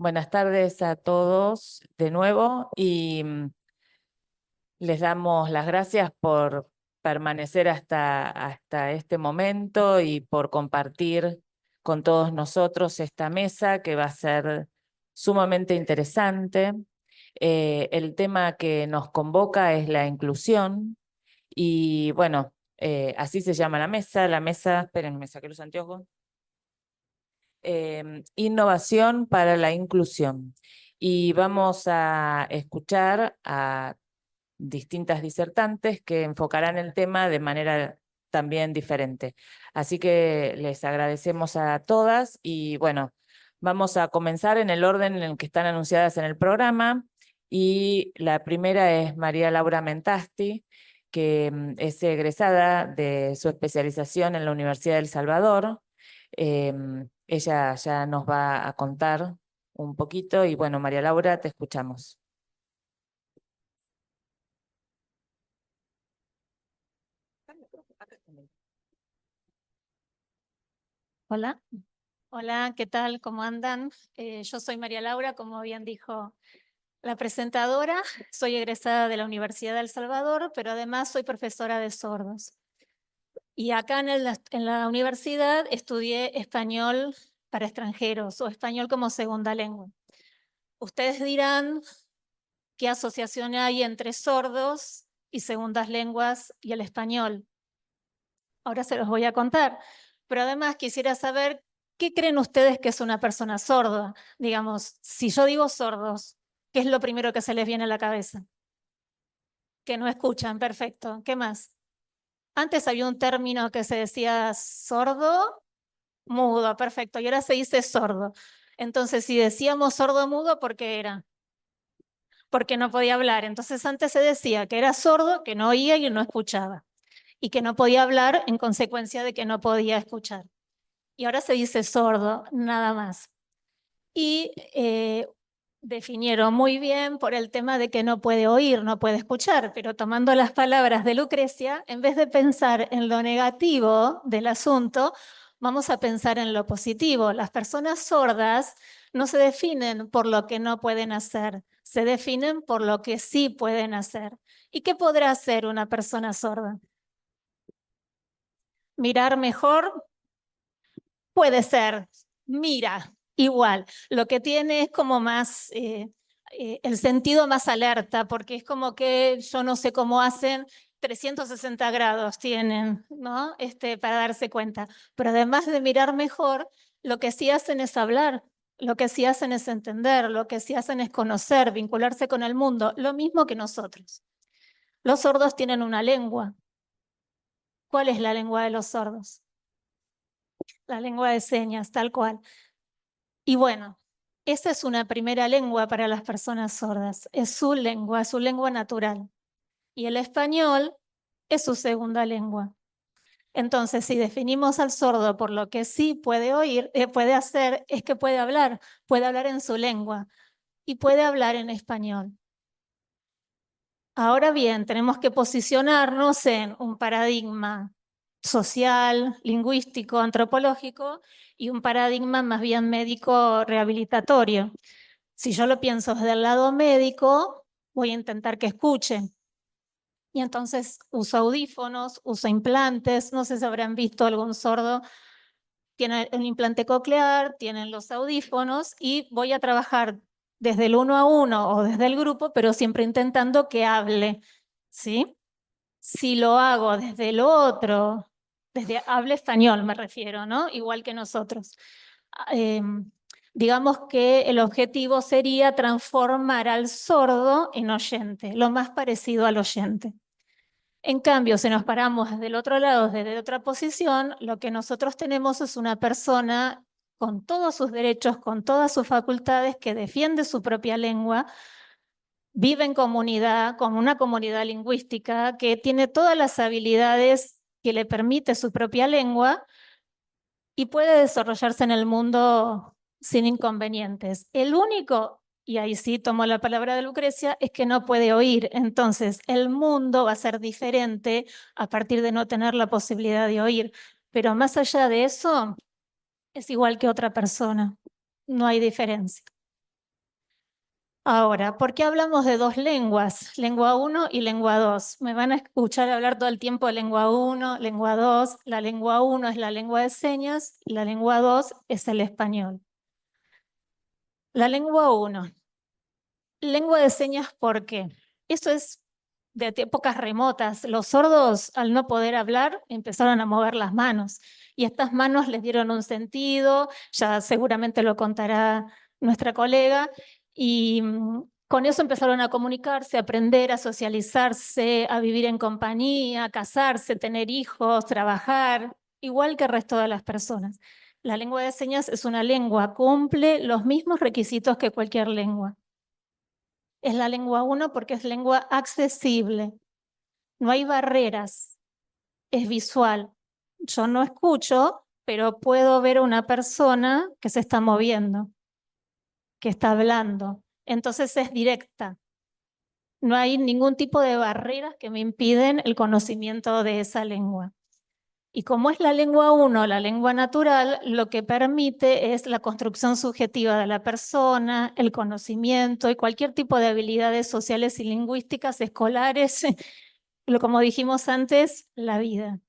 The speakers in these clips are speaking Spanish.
Buenas tardes a todos de nuevo y les damos las gracias por permanecer hasta este momento y por compartir con todos nosotros esta mesa que va a ser sumamente interesante. El tema que nos convoca es la inclusión y bueno, así se llama la mesa, esperen, me saqué los anteojos. Innovación para la inclusión. Y vamos a escuchar a distintas disertantes que enfocarán el tema de manera también diferente. Así que les agradecemos a todas y bueno, vamos a comenzar en el orden en el que están anunciadas en el programa. Y la primera es María Laura Mentasti, que es egresada de su especialización en la Universidad de El Salvador. Ella ya nos va a contar un poquito y bueno, María Laura, te escuchamos. Hola, hola, ¿qué tal? ¿Cómo andan? Yo soy María Laura, como bien dijo la presentadora. Soy egresada de la Universidad de El Salvador, pero además soy profesora de sordos. Y acá en la universidad estudié español para extranjeros o español como segunda lengua. Ustedes dirán qué asociación hay entre sordos y segundas lenguas y el español. Ahora se los voy a contar. Pero además quisiera saber qué creen ustedes que es una persona sorda. Digamos, si yo digo sordos, ¿qué es lo primero que se les viene a la cabeza? Que no escuchan, perfecto. ¿Qué más? Antes había un término que se decía sordo, mudo, perfecto. Y ahora se dice sordo. Entonces, si decíamos sordo mudo, ¿por qué era? Porque no podía hablar. Entonces, antes se decía que era sordo, que no oía y no escuchaba. Y que no podía hablar en consecuencia de que no podía escuchar. Y ahora se dice sordo, nada más. Y definieron muy bien por el tema de que no puede oír, no puede escuchar, pero tomando las palabras de Lucrecia, en vez de pensar en lo negativo del asunto, vamos a pensar en lo positivo. Las personas sordas no se definen por lo que no pueden hacer, se definen por lo que sí pueden hacer. ¿Y qué podrá hacer una persona sorda? Mirar mejor, puede ser, mira, igual. Lo que tiene es como más, el sentido más alerta, porque es como que yo no sé cómo hacen, 360 grados tienen, ¿no? Para darse cuenta. Pero además de mirar mejor, lo que sí hacen es hablar, lo que sí hacen es entender, lo que sí hacen es conocer, vincularse con el mundo, lo mismo que nosotros. Los sordos tienen una lengua. ¿Cuál es la lengua de los sordos? La lengua de señas, tal cual. Y bueno, esa es una primera lengua para las personas sordas. Es su lengua natural. Y el español es su segunda lengua. Entonces, si definimos al sordo por lo que sí puede oír, puede hacer, es que puede hablar en su lengua y puede hablar en español. Ahora bien, tenemos que posicionarnos en un paradigma social, lingüístico, antropológico y un paradigma más bien médico rehabilitatorio. Si yo lo pienso desde el lado médico, voy a intentar que escuchen. Y entonces uso audífonos, uso implantes, no sé si habrán visto algún sordo, tiene un implante coclear, tienen los audífonos y voy a trabajar desde el 1 a 1 o desde el grupo, pero siempre intentando que hable, ¿sí? Si lo hago desde el otro, desde hable español me refiero, ¿no? Igual que nosotros. Digamos que el objetivo sería transformar al sordo en oyente, lo más parecido al oyente. En cambio, si nos paramos desde el otro lado, desde otra posición, lo que nosotros tenemos es una persona con todos sus derechos, con todas sus facultades, que defiende su propia lengua, vive en comunidad, con una comunidad lingüística, que tiene todas las habilidades que le permite su propia lengua y puede desarrollarse en el mundo sin inconvenientes. El único, y ahí sí tomo la palabra de Lucrecia, es que no puede oír. Entonces, el mundo va a ser diferente a partir de no tener la posibilidad de oír. Pero más allá de eso, es igual que otra persona. No hay diferencia. Ahora, ¿por qué hablamos de dos lenguas? Lengua 1 y lengua 2. Me van a escuchar hablar todo el tiempo de lengua 1, lengua 2. La lengua 1 es la lengua de señas, la lengua 2 es el español. La lengua 1. Lengua de señas, ¿por qué? Eso es de épocas remotas. Los sordos, al no poder hablar, empezaron a mover las manos. Y estas manos les dieron un sentido, ya seguramente lo contará nuestra colega, y con eso empezaron a comunicarse, a aprender, a socializarse, a vivir en compañía, a casarse, tener hijos, trabajar, igual que el resto de las personas. La lengua de señas es una lengua, cumple los mismos requisitos que cualquier lengua. Es la lengua 1 porque es lengua accesible. No hay barreras. Es visual. Yo no escucho, pero puedo ver a una persona que se está moviendo, que está hablando. Entonces es directa. No hay ningún tipo de barreras que me impiden el conocimiento de esa lengua. Y como es la lengua 1, la lengua natural, lo que permite es la construcción subjetiva de la persona, el conocimiento y cualquier tipo de habilidades sociales y lingüísticas escolares, como dijimos antes, la vida.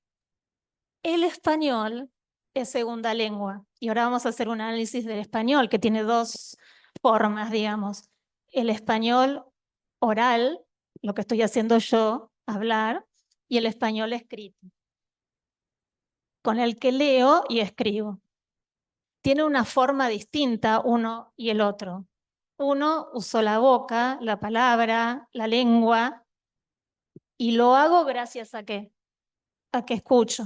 El español es segunda lengua. Y ahora vamos a hacer un análisis del español, que tiene dos formas, digamos. El español oral, lo que estoy haciendo yo, hablar, y el español escrito, con el que leo y escribo. Tiene una forma distinta uno y el otro. Uno usó la boca, la palabra, la lengua, y lo hago gracias a qué? A que escucho.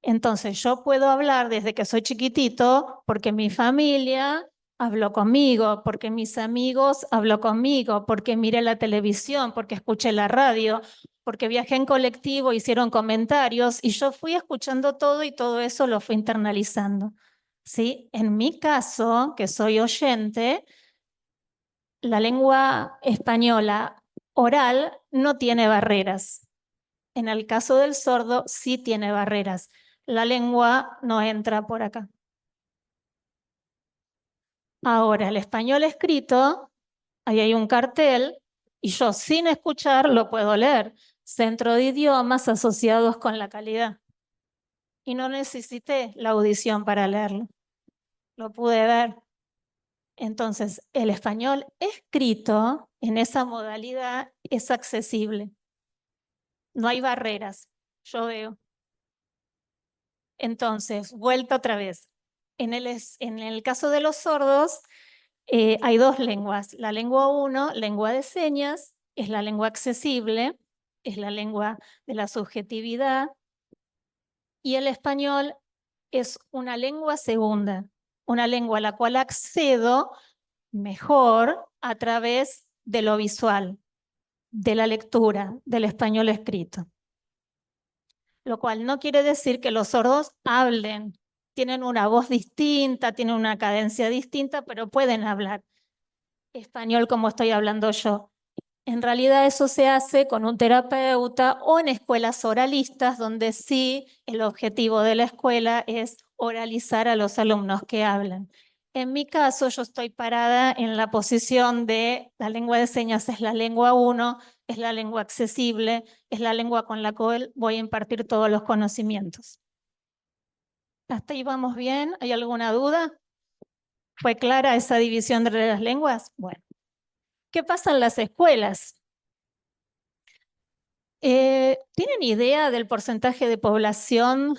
Entonces yo puedo hablar desde que soy chiquitito porque mi familia habló conmigo, porque mis amigos habló conmigo, porque miré la televisión, porque escuché la radio, porque viajé en colectivo, hicieron comentarios y yo fui escuchando todo y todo eso lo fui internalizando. ¿Sí? En mi caso, que soy oyente, la lengua española oral no tiene barreras. En el caso del sordo sí tiene barreras. La lengua no entra por acá. Ahora, el español escrito, ahí hay un cartel y yo sin escuchar lo puedo leer. Centro de idiomas asociados con la calidad. Y no necesité la audición para leerlo. Lo pude ver. Entonces, el español escrito en esa modalidad es accesible. No hay barreras. Yo veo. Entonces, vuelta otra vez. En el caso de los sordos, hay dos lenguas. La lengua 1, lengua de señas, es la lengua accesible, es la lengua de la subjetividad, y el español es una lengua segunda, una lengua a la cual accedo mejor a través de lo visual, de la lectura, del español escrito. Lo cual no quiere decir que los sordos hablen. Tienen una voz distinta, tienen una cadencia distinta, pero pueden hablar español como estoy hablando yo. En realidad eso se hace con un terapeuta o en escuelas oralistas, donde sí el objetivo de la escuela es oralizar a los alumnos que hablan. En mi caso, yo estoy parada en la posición de la lengua de señas es la lengua 1, es la lengua accesible, es la lengua con la cual voy a impartir todos los conocimientos. ¿Hasta ahí vamos bien? ¿Hay alguna duda? ¿Fue clara esa división de las lenguas? Bueno, ¿qué pasa en las escuelas? ¿Tienen idea del porcentaje de población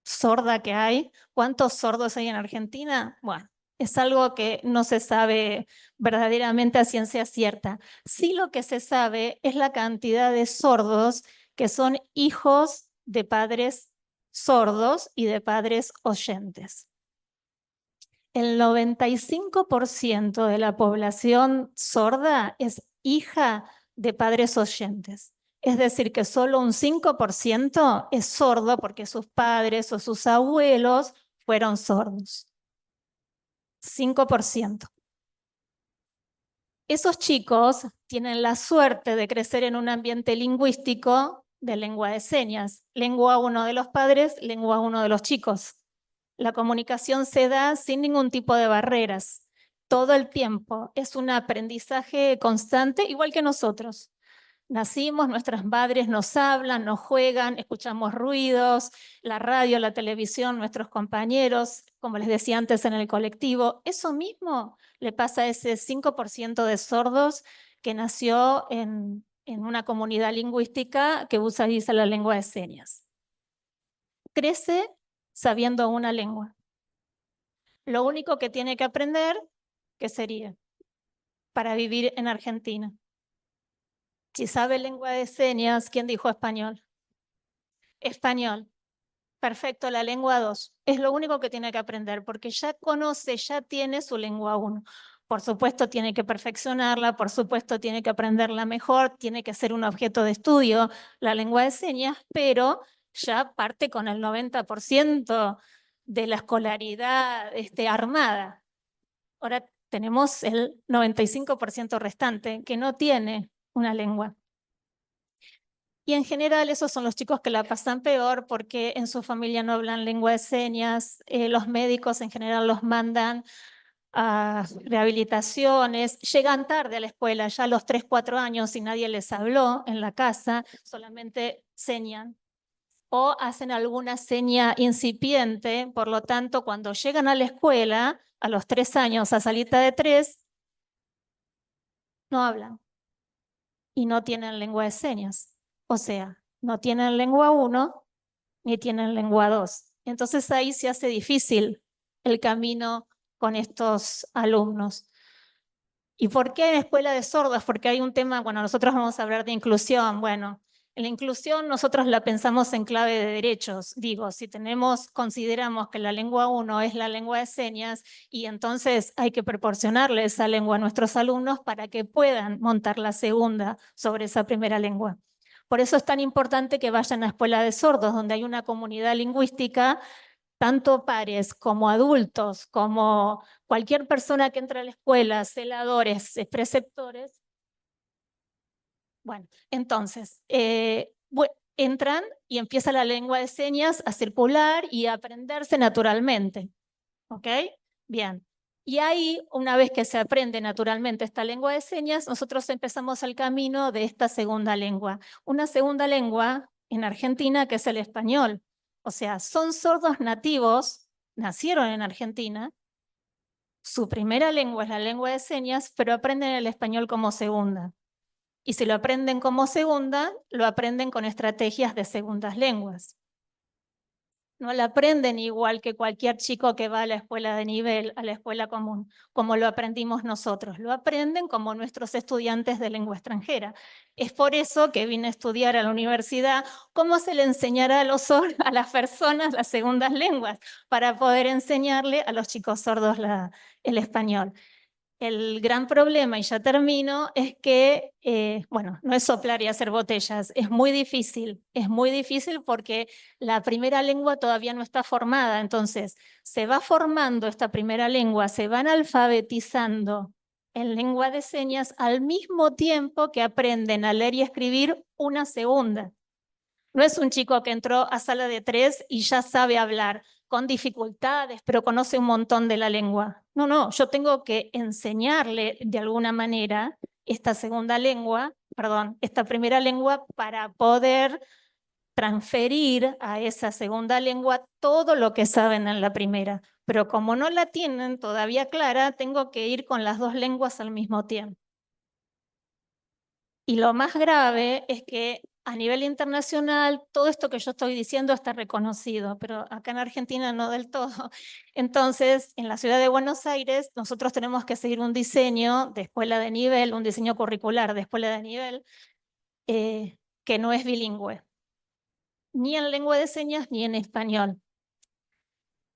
sorda que hay? ¿Cuántos sordos hay en Argentina? Bueno, es algo que no se sabe verdaderamente a ciencia cierta. Sí, lo que se sabe es la cantidad de sordos que son hijos de padres sordos y de padres oyentes. El 95% de la población sorda es hija de padres oyentes. Es decir, que solo un 5% es sordo porque sus padres o sus abuelos fueron sordos. 5%. Esos chicos tienen la suerte de crecer en un ambiente lingüístico de lengua de señas. Lengua 1 de los padres, lengua 1 de los chicos. La comunicación se da sin ningún tipo de barreras. todo el tiempo. Es un aprendizaje constante, igual que nosotros. Nacimos, nuestras madres nos hablan, nos juegan, escuchamos ruidos, la radio, la televisión, nuestros compañeros, como les decía antes en el colectivo. Eso mismo le pasa a ese 5% de sordos que nació en una comunidad lingüística que usa la lengua de señas. Crece sabiendo una lengua. Lo único que tiene que aprender, ¿qué sería? Para vivir en Argentina. Si sabe lengua de señas, ¿quién dijo español? Español. Perfecto, la lengua 2. Es lo único que tiene que aprender porque ya conoce, ya tiene su lengua 1. Por supuesto, tiene que perfeccionarla, por supuesto, tiene que aprenderla mejor, tiene que ser un objeto de estudio, la lengua de señas, pero ya parte con el 90% de la escolaridad armada. Ahora tenemos el 95% restante que no tiene una lengua. Y en general esos son los chicos que la pasan peor porque en su familia no hablan lengua de señas, los médicos en general los mandan a rehabilitaciones, llegan tarde a la escuela, ya a los 3, 4 años y nadie les habló en la casa, solamente señan o hacen alguna seña incipiente, por lo tanto cuando llegan a la escuela a los 3 años a salita de 3, no hablan y no tienen lengua de señas. O sea, no tienen lengua 1 ni tienen lengua 2. Entonces ahí se hace difícil el camino con estos alumnos. ¿Y por qué en escuela de sordos? Porque hay un tema, bueno, nosotros vamos a hablar de inclusión. Bueno, en la inclusión nosotros la pensamos en clave de derechos. Digo, si consideramos que la lengua 1 es la lengua de señas y entonces hay que proporcionarle esa lengua a nuestros alumnos para que puedan montar la segunda sobre esa primera lengua. Por eso es tan importante que vayan a escuela de sordos, donde hay una comunidad lingüística, tanto pares como adultos, como cualquier persona que entra a la escuela, celadores, preceptores. Bueno, entonces, entran y empieza la lengua de señas a circular y a aprenderse naturalmente. ¿Ok? Bien. Y ahí, una vez que se aprende naturalmente esta lengua de señas, nosotros empezamos el camino de esta segunda lengua. Una segunda lengua en Argentina que es el español. O sea, son sordos nativos, nacieron en Argentina, su primera lengua es la lengua de señas, pero aprenden el español como segunda. Y si lo aprenden como segunda, lo aprenden con estrategias de segundas lenguas. No la aprenden igual que cualquier chico que va a la escuela de nivel, a la escuela común, como lo aprendimos nosotros. Lo aprenden como nuestros estudiantes de lengua extranjera. Es por eso que vine a estudiar a la universidad cómo se le enseñará a las personas las segundas lenguas para poder enseñarle a los chicos sordos el español. El gran problema, y ya termino, es que, bueno, no es soplar y hacer botellas, es muy difícil porque la primera lengua todavía no está formada, entonces se va formando esta primera lengua, se van alfabetizando en lengua de señas al mismo tiempo que aprenden a leer y escribir una segunda. No es un chico que entró a sala de 3 y ya sabe hablar con dificultades, pero conoce un montón de la lengua. No, no, yo tengo que enseñarle de alguna manera esta segunda lengua, perdón, esta primera lengua para poder transferir a esa segunda lengua todo lo que saben en la primera. Pero como no la tienen todavía clara, tengo que ir con las dos lenguas al mismo tiempo. Y lo más grave es que a nivel internacional todo esto que yo estoy diciendo está reconocido, pero acá en Argentina no del todo. Entonces, en la ciudad de Buenos Aires, nosotros tenemos que seguir un diseño de escuela de nivel, un diseño curricular de escuela de nivel, que no es bilingüe, ni en lengua de señas ni en español.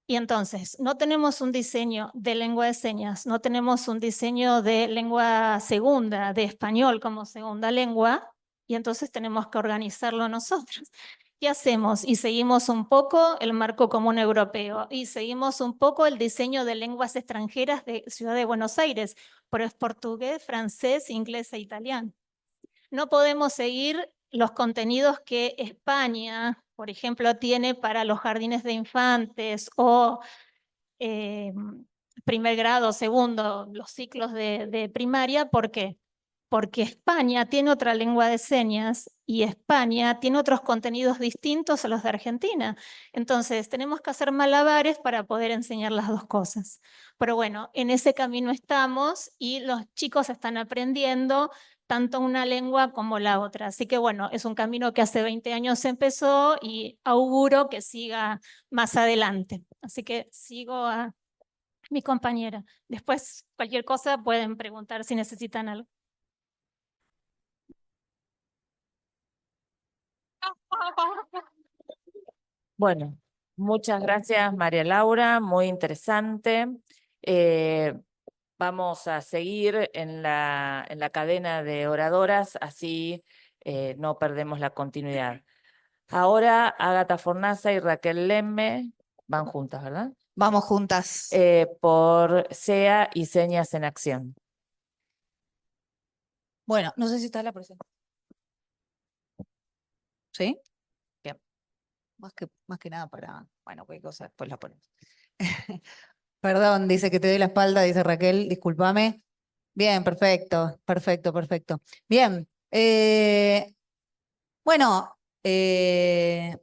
Y entonces, no tenemos un diseño de lengua de señas, no tenemos un diseño de lengua segunda, de español como segunda lengua, y entonces tenemos que organizarlo nosotros. ¿Qué hacemos? Y seguimos un poco el marco común europeo y seguimos un poco el diseño de lenguas extranjeras de Ciudad de Buenos Aires, pero es portugués, francés, inglés e italiano. No podemos seguir los contenidos que España, por ejemplo, tiene para los jardines de infantes o primer grado, segundo, los ciclos de primaria. ¿Por qué? Porque España tiene otra lengua de señas y España tiene otros contenidos distintos a los de Argentina. Entonces, tenemos que hacer malabares para poder enseñar las dos cosas. Pero bueno, en ese camino estamos y los chicos están aprendiendo tanto una lengua como la otra. Así que bueno, es un camino que hace 20 años se empezó y auguro que siga más adelante. Así que sigo a mi compañera. Después, cualquier cosa pueden preguntar si necesitan algo. Bueno, muchas gracias, María Laura, muy interesante. Eh, Vamos a seguir en la cadena de oradoras, así no perdemos la continuidad. Ahora, Ágata Fornaza y Raquel Lemme van juntas, ¿verdad? Vamos juntas. Por SEA y Señas en Acción. Bueno, no sé si está la presentación. ¿Sí? Bien. Más que nada para, bueno, cualquier cosa después la ponemos. Perdón, dice que te doy la espalda, dice Raquel, discúlpame. Bien, perfecto, perfecto, perfecto. Bien, bueno, quiero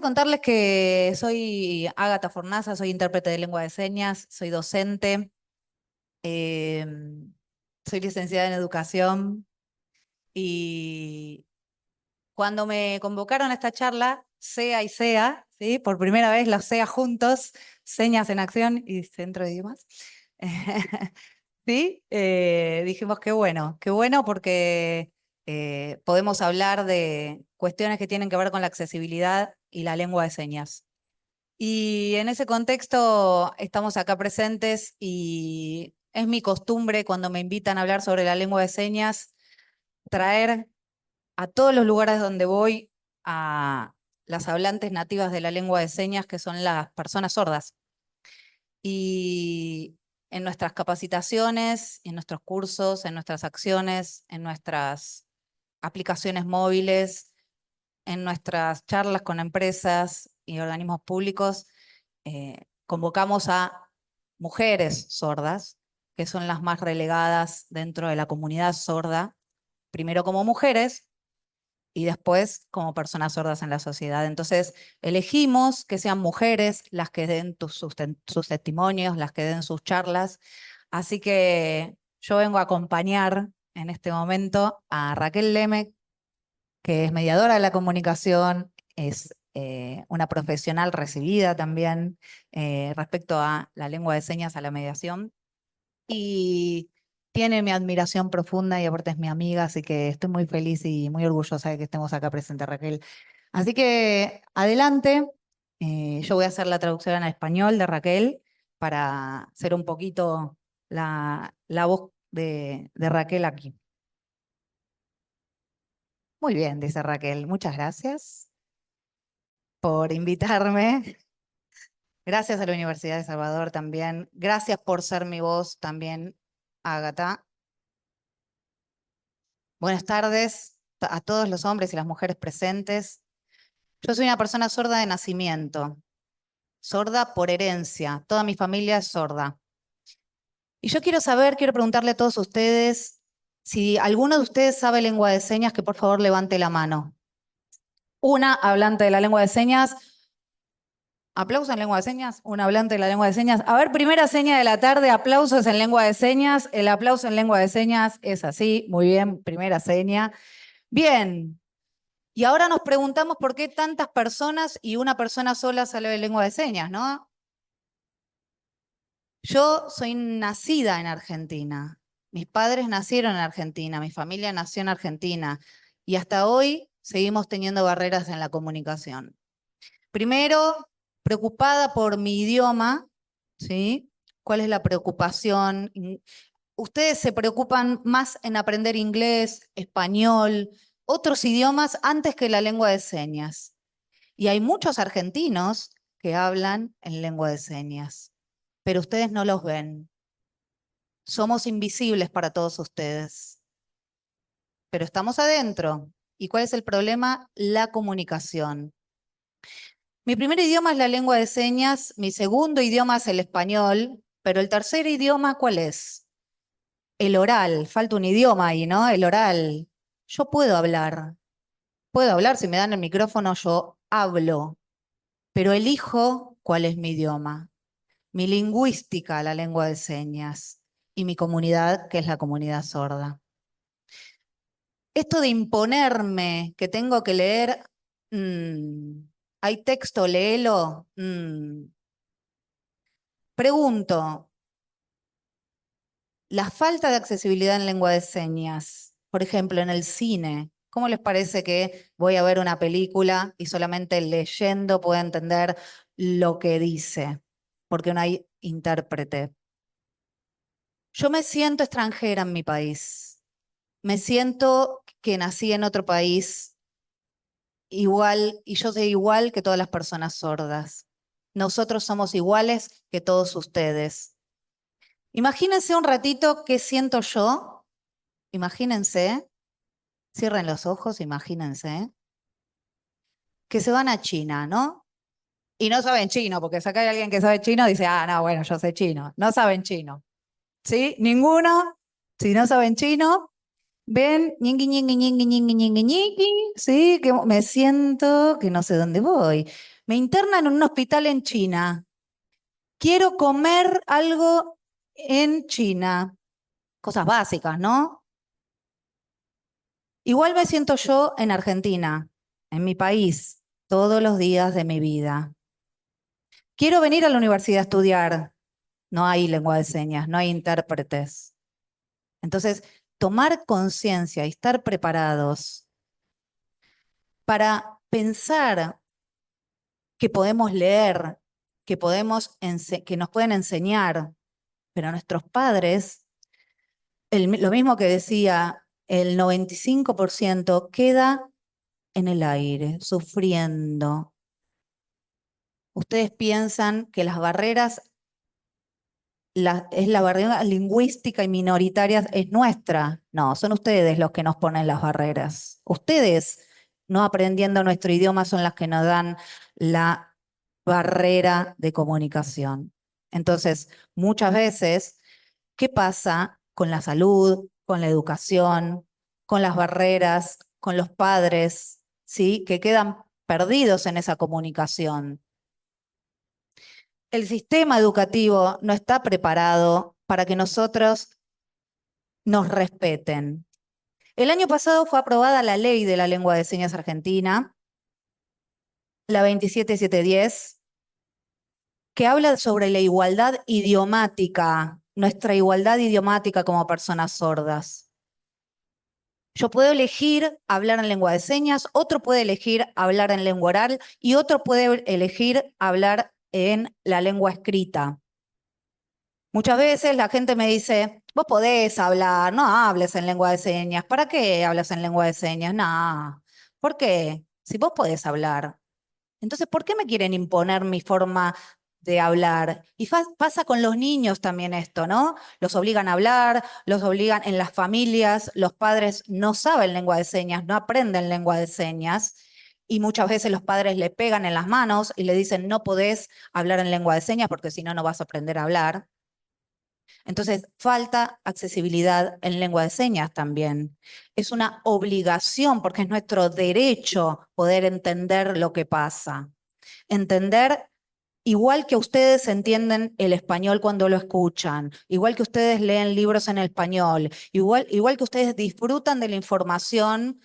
contarles que soy Ágata Fornaza, soy intérprete de lengua de señas, soy docente, soy licenciada en educación y cuando me convocaron a esta charla, SEA y SEA, ¿sí? Por primera vez los SEA juntos, Señas en Acción y Centro de Idiomas. ¿Sí? Dijimos qué bueno porque podemos hablar de cuestiones que tienen que ver con la accesibilidad y la lengua de señas. Y en ese contexto estamos acá presentes y es mi costumbre cuando me invitan a hablar sobre la lengua de señas, traer a todos los lugares donde voy a las hablantes nativas de la lengua de señas, que son las personas sordas. Y en nuestras capacitaciones, en nuestros cursos, en nuestras acciones, en nuestras aplicaciones móviles, en nuestras charlas con empresas y organismos públicos, convocamos a mujeres sordas, que son las más relegadas dentro de la comunidad sorda, primero como mujeres y después como personas sordas en la sociedad. Entonces, elegimos que sean mujeres las que den sus testimonios, las que den sus charlas. Así que yo vengo a acompañar en este momento a Raquel Lemme, que es mediadora de la comunicación, es una profesional recibida también respecto a la lengua de señas, a la mediación. Y tiene mi admiración profunda y aparte es mi amiga, así que estoy muy feliz y muy orgullosa de que estemos acá presente, Raquel. Así que adelante, yo voy a hacer la traducción al español de Raquel para ser un poquito la voz de Raquel aquí. Muy bien, dice Raquel, muchas gracias por invitarme. Gracias a la Universidad de Salvador también. Gracias por ser mi voz también, Ágata. Buenas tardes a todos los hombres y las mujeres presentes. Yo soy una persona sorda de nacimiento, sorda por herencia. Toda mi familia es sorda. Y yo quiero preguntarle a todos ustedes, si alguno de ustedes sabe lengua de señas, que por favor levante la mano. Una hablante de la lengua de señas. Aplausos en lengua de señas. Un hablante de la lengua de señas. A ver, primera seña de la tarde, aplausos en lengua de señas. El aplauso en lengua de señas es así. Muy bien, primera seña. Bien. Y ahora nos preguntamos por qué tantas personas y una persona sola sabe lengua de señas, ¿no? Yo soy nacida en Argentina. Mis padres nacieron en Argentina, mi familia nació en Argentina y hasta hoy seguimos teniendo barreras en la comunicación. Primero, preocupada por mi idioma, ¿sí? ¿Cuál es la preocupación? Ustedes se preocupan más en aprender inglés, español, otros idiomas antes que la lengua de señas. Y hay muchos argentinos que hablan en lengua de señas, pero ustedes no los ven. Somos invisibles para todos ustedes, pero estamos adentro. ¿Y cuál es el problema? La comunicación. Mi primer idioma es la lengua de señas, mi segundo idioma es el español, pero el tercer idioma, ¿cuál es? El oral. Falta un idioma ahí, ¿no? El oral. Yo puedo hablar. Puedo hablar, si me dan el micrófono, yo hablo, pero elijo cuál es mi idioma. Mi lingüística, la lengua de señas, y mi comunidad, que es la comunidad sorda. Esto de imponerme que tengo que leer, hay texto, léelo. Pregunto, la falta de accesibilidad en lengua de señas, por ejemplo, en el cine, ¿cómo les parece que voy a ver una película y solamente leyendo puedo entender lo que dice? Porque no hay intérprete. Yo me siento extranjera en mi país. Me siento que nací en otro país igual, y yo soy igual que todas las personas sordas. Nosotros somos iguales que todos ustedes. Imagínense un ratito qué siento yo. Imagínense, cierren los ojos, imagínense, que se van a China, ¿no? Y no saben chino, porque si acá hay alguien que sabe chino, dice, ah, no, bueno, yo sé chino. No saben chino. ¿Sí? Ninguno. Si no saben chino, ven, ñingui, ñingui, ñingui, ñingui, ñingui, ñingui, sí, que me siento que no sé dónde voy. Me internan en un hospital en China. Quiero comer algo en China. Cosas básicas, ¿no? Igual me siento yo en Argentina, en mi país, todos los días de mi vida. Quiero venir a la universidad a estudiar. No hay lengua de señas, no hay intérpretes. Entonces, tomar conciencia y estar preparados para pensar que podemos leer, que nos pueden enseñar, pero nuestros padres, lo mismo que decía, el 95% queda en el aire, sufriendo. Ustedes piensan que las barreras, la barrera lingüística y minoritarias es nuestra. No, son ustedes los que nos ponen las barreras. Ustedes, no aprendiendo nuestro idioma, son las que nos dan la barrera de comunicación. Entonces, muchas veces, ¿qué pasa con la salud, con la educación, con las barreras, con los padres, ¿sí? Que quedan perdidos en esa comunicación? El sistema educativo no está preparado para que nosotros nos respeten. El año pasado fue aprobada la ley de la lengua de señas argentina, la 27710, que habla sobre la igualdad idiomática, nuestra igualdad idiomática como personas sordas. Yo puedo elegir hablar en lengua de señas, otro puede elegir hablar en lengua oral y otro puede elegir hablar en la lengua escrita. Muchas veces la gente me dice, vos podés hablar, no hables en lengua de señas. ¿Para qué hablas en lengua de señas? No. ¿Por qué? Si vos podés hablar. Entonces, ¿por qué me quieren imponer mi forma de hablar? Y pasa con los niños también esto, ¿no? Los obligan a hablar, los obligan en las familias, los padres no saben lengua de señas, no aprenden lengua de señas. Y muchas veces los padres le pegan en las manos y le dicen, no podés hablar en lengua de señas porque si no, no vas a aprender a hablar. Entonces, falta accesibilidad en lengua de señas también. Es una obligación porque es nuestro derecho poder entender lo que pasa. Entender igual que ustedes entienden el español cuando lo escuchan, igual que ustedes leen libros en español, igual que ustedes disfrutan de la información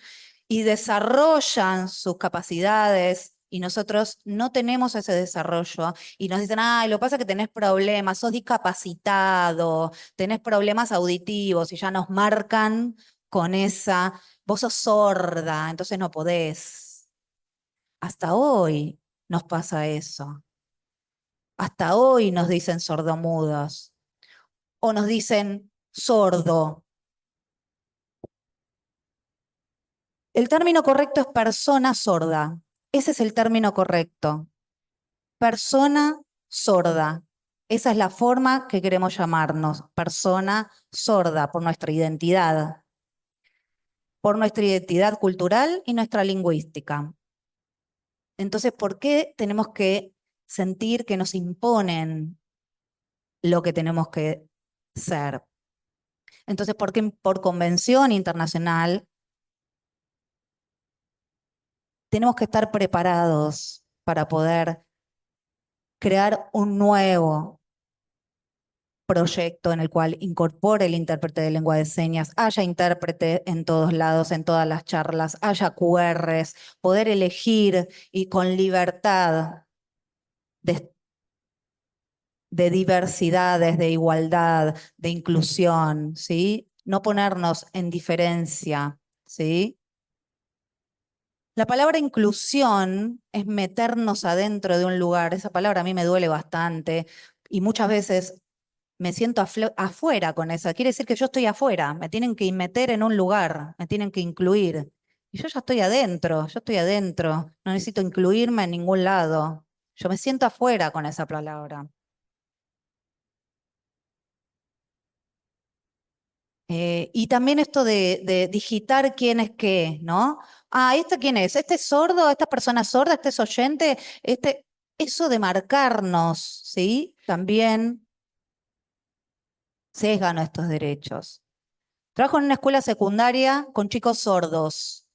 y desarrollan sus capacidades y nosotros no tenemos ese desarrollo y nos dicen, ay, lo que pasa es que tenés problemas, sos discapacitado, tenés problemas auditivos y ya nos marcan con esa, vos sos sorda, entonces no podés. Hasta hoy nos pasa eso. Hasta hoy nos dicen sordomudos o nos dicen sordo. El término correcto es persona sorda. Ese es el término correcto. Persona sorda. Esa es la forma que queremos llamarnos, persona sorda, por nuestra identidad cultural y nuestra lingüística. Entonces, ¿por qué tenemos que sentir que nos imponen lo que tenemos que ser? Entonces, ¿por qué por convención internacional tenemos que estar preparados para poder crear un nuevo proyecto en el cual incorpore el intérprete de lengua de señas, haya intérprete en todos lados, en todas las charlas, haya QRs, poder elegir y con libertad de, de diversidades, de igualdad, de inclusión, ¿sí? No ponernos en diferencia, ¿sí? La palabra inclusión es meternos adentro de un lugar. Esa palabra a mí me duele bastante y muchas veces me siento afuera con esa. Quiere decir que yo estoy afuera, me tienen que meter en un lugar, me tienen que incluir. Y yo ya yo estoy adentro, no necesito incluirme en ningún lado. Yo me siento afuera con esa palabra. Y también esto de digitar quién es qué, ¿no? Ah, ¿este quién es? ¿Este es sordo? ¿Esta persona es sorda? ¿Este es oyente? Eso de marcarnos, ¿sí? También sesga nuestros derechos. Trabajo en una escuela secundaria con chicos sordos.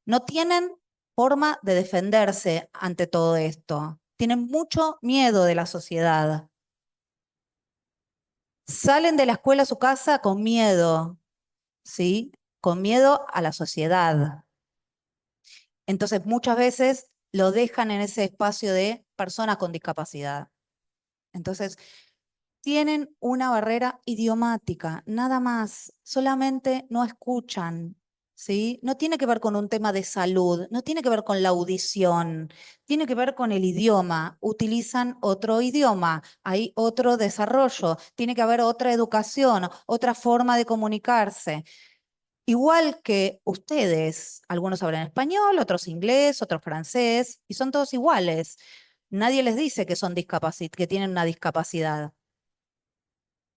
No tienen forma de defenderse ante todo esto. Tienen mucho miedo de la sociedad. Salen de la escuela a su casa con miedo, ¿sí? Con miedo a la sociedad. Entonces, muchas veces lo dejan en ese espacio de personas con discapacidad. Entonces, tienen una barrera idiomática, nada más, solamente no escuchan, ¿sí? No tiene que ver con un tema de salud, no tiene que ver con la audición, tiene que ver con el idioma. Utilizan otro idioma, hay otro desarrollo, tiene que haber otra educación, otra forma de comunicarse. Igual que ustedes, algunos hablan español, otros inglés, otros francés, y son todos iguales. Nadie les dice que son que tienen una discapacidad.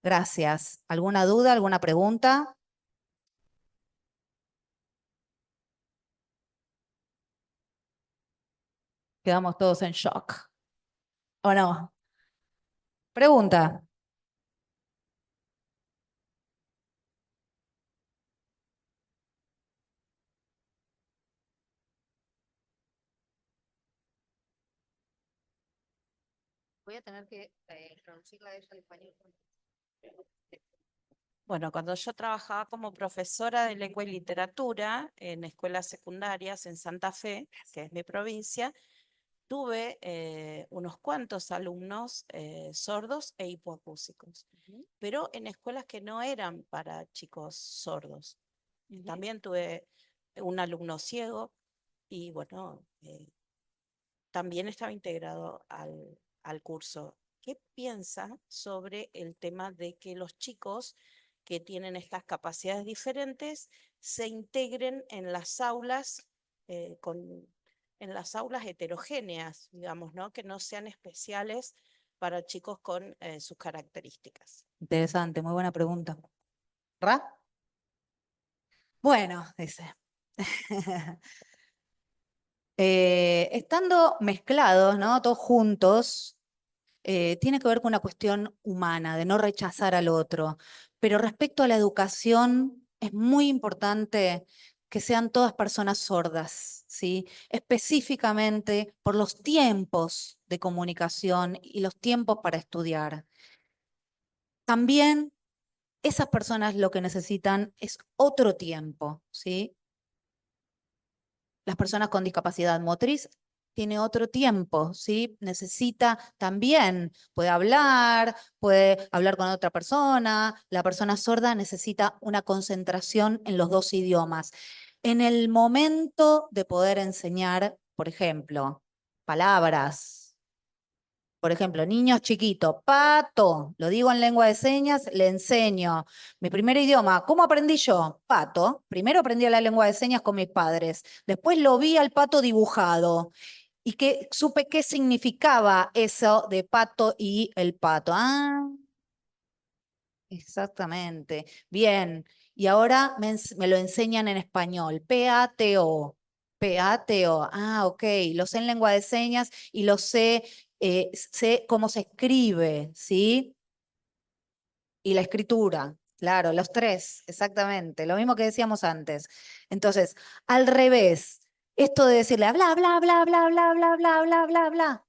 Gracias. ¿Alguna duda, alguna pregunta? Quedamos todos en shock. ¿O no? Pregunta. Voy a tener que traducirla a ella al español. Bueno, cuando yo trabajaba como profesora de lengua y literatura en escuelas secundarias en Santa Fe, que es mi provincia, tuve unos cuantos alumnos sordos e hipoacúsicos, pero en escuelas que no eran para chicos sordos. También tuve un alumno ciego y bueno, también estaba integrado al curso. ¿Qué piensa sobre el tema de que los chicos que tienen estas capacidades diferentes se integren en las aulas en las aulas heterogéneas, digamos, ¿no? Que no sean especiales para chicos con sus características? Interesante, muy buena pregunta. ¿Ra? Bueno, dice. Estando mezclados, ¿no? Todos juntos, tiene que ver con una cuestión humana, de no rechazar al otro. Pero respecto a la educación, es muy importante que sean todas personas sordas, ¿sí? Específicamente por los tiempos de comunicación y los tiempos para estudiar. También esas personas lo que necesitan es otro tiempo, ¿sí? Las personas con discapacidad motriz tiene otro tiempo, ¿sí? Necesita también, puede hablar con otra persona. La persona sorda necesita una concentración en los dos idiomas. En el momento de poder enseñar, por ejemplo, palabras. Por ejemplo, niños chiquitos, pato, lo digo en lengua de señas, le enseño. Mi primer idioma, ¿cómo aprendí yo? Pato. Primero aprendí la lengua de señas con mis padres, después lo vi al pato dibujado y que supe qué significaba eso de pato y el pato. Ah, exactamente. Bien. Y ahora me lo enseñan en español. P-A-T-O. Peateo, ok, lo sé en lengua de señas y lo sé, sé cómo se escribe, ¿sí? Y la escritura, claro, los tres, exactamente, lo mismo que decíamos antes. Entonces, al revés, esto de decirle bla, bla, bla, bla, bla, bla, bla, bla, bla, bla.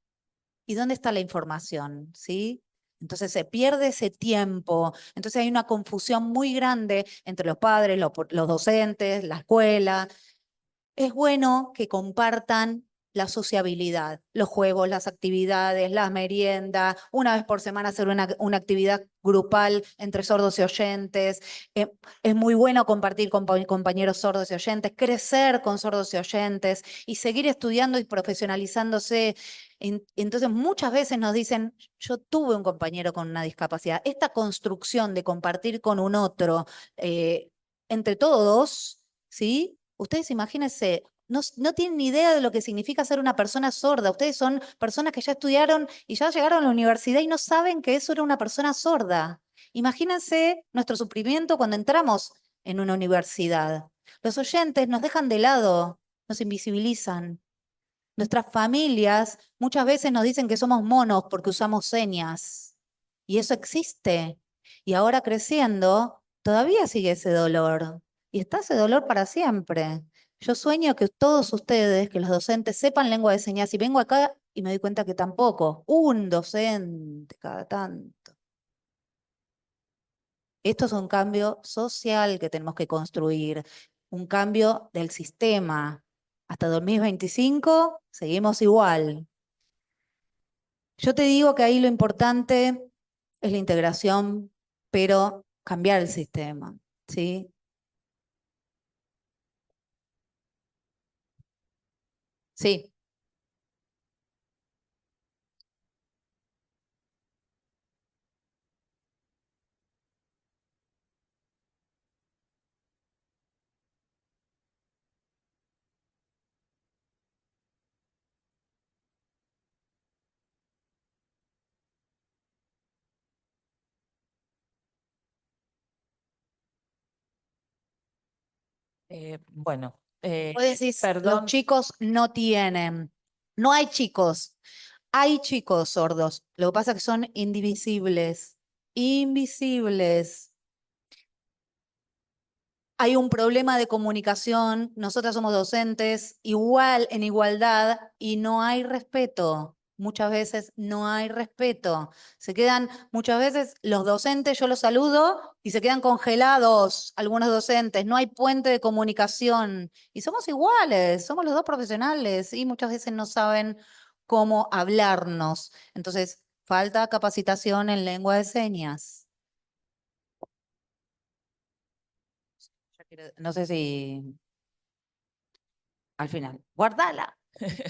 ¿Y dónde está la información? ¿Sí? Entonces se pierde ese tiempo. Entonces hay una confusión muy grande entre los padres, los docentes, la escuela. Es bueno que compartan la sociabilidad, los juegos, las actividades, las meriendas, una vez por semana hacer una actividad grupal entre sordos y oyentes. Es muy bueno compartir con compañeros sordos y oyentes, crecer con sordos y oyentes y seguir estudiando y profesionalizándose. Entonces, muchas veces nos dicen, yo tuve un compañero con una discapacidad. Esta construcción de compartir con un otro entre todos, ¿sí? Ustedes imagínense, no tienen ni idea de lo que significa ser una persona sorda. Ustedes son personas que ya estudiaron y ya llegaron a la universidad y no saben que eso era una persona sorda. Imagínense nuestro sufrimiento cuando entramos en una universidad. Los oyentes nos dejan de lado, nos invisibilizan. Nuestras familias muchas veces nos dicen que somos monos porque usamos señas. Y eso existe. Y ahora creciendo, todavía sigue ese dolor. Y está ese dolor para siempre. Yo sueño que todos ustedes, que los docentes sepan lengua de señas, y vengo acá y me doy cuenta que tampoco. Un docente cada tanto. Esto es un cambio social que tenemos que construir, un cambio del sistema. Hasta 2025 seguimos igual. Yo te digo que ahí lo importante es la integración, pero cambiar el sistema, ¿sí? Sí. Bueno, Vos decís, los perdón, chicos no tienen, no hay chicos, hay chicos sordos, lo que pasa es que son indivisibles, invisibles. Hay un problema de comunicación, nosotras somos docentes, igual en igualdad, y no hay respeto. Muchas veces no hay respeto. Se quedan, muchas veces los docentes, yo los saludo y se quedan congelados algunos docentes. No hay puente de comunicación. Y somos iguales, somos los dos profesionales y muchas veces no saben cómo hablarnos. Entonces, falta capacitación en lengua de señas. No sé si al final. Guardala.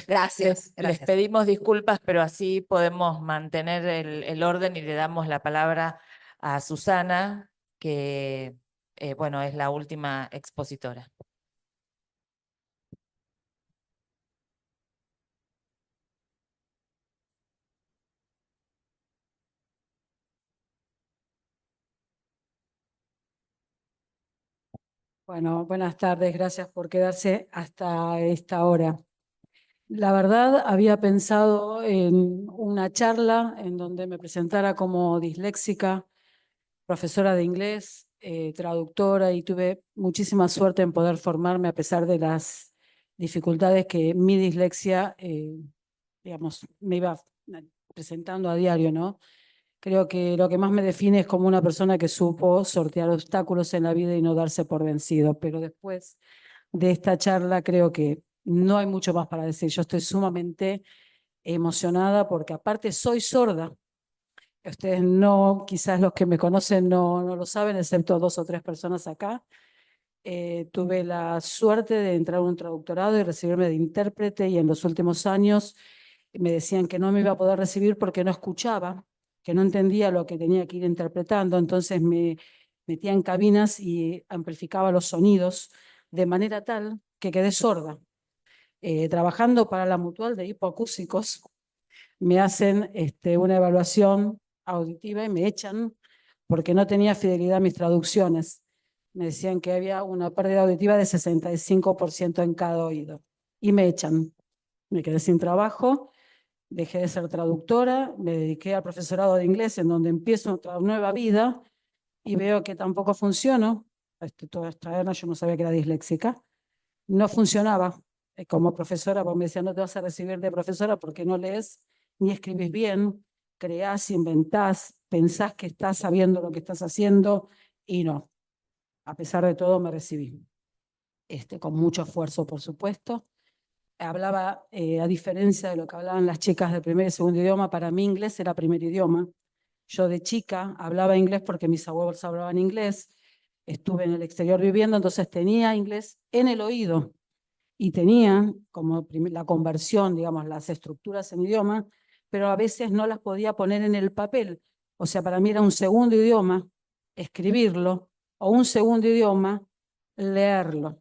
Gracias, les gracias. pedimos disculpas, pero así podemos mantener el orden y le damos la palabra a Susana, que bueno, es la última expositora. Bueno, buenas tardes, gracias por quedarse hasta esta hora. La verdad, había pensado en una charla en donde me presentara como disléxica, profesora de inglés, traductora, y tuve muchísima suerte en poder formarme a pesar de las dificultades que mi dislexia, digamos, me iba presentando a diario, ¿no? Creo que lo que más me define es como una persona que supo sortear obstáculos en la vida y no darse por vencido. Pero después de esta charla creo que no hay mucho más para decir. Yo estoy sumamente emocionada porque aparte soy sorda. Ustedes no, quizás los que me conocen no lo saben, excepto 2 o 3 personas acá. Tuve la suerte de entrar a un traductorado y recibirme de intérprete, y en los últimos años me decían que no me iba a poder recibir porque no escuchaba, que no entendía lo que tenía que ir interpretando. Entonces me metía en cabinas y amplificaba los sonidos de manera tal que quedé sorda. Trabajando para la Mutual de Hipoacúsicos, me hacen una evaluación auditiva y me echan porque no tenía fidelidad a mis traducciones. Me decían que había una pérdida auditiva de 65% en cada oído. y me echan. Me quedé sin trabajo, dejé de ser traductora, me dediqué al profesorado de inglés, en donde empiezo otra nueva vida y veo que tampoco funciono. Toda esta era yo no sabía que era disléxica. No funcionaba como profesora, porque me decían, no te vas a recibir de profesora porque no lees ni escribís bien, creás, inventás, pensás que estás sabiendo lo que estás haciendo y no. A pesar de todo me recibí. Con mucho esfuerzo, por supuesto. Hablaba, a diferencia de lo que hablaban las chicas de primer y segundo idioma, para mí inglés era primer idioma. Yo de chica hablaba inglés porque mis abuelos hablaban inglés, estuve en el exterior viviendo, entonces tenía inglés en el oído y tenía como la conversión, digamos, las estructuras en idioma, pero a veces no las podía poner en el papel. O sea, para mí era un segundo idioma escribirlo o un segundo idioma leerlo.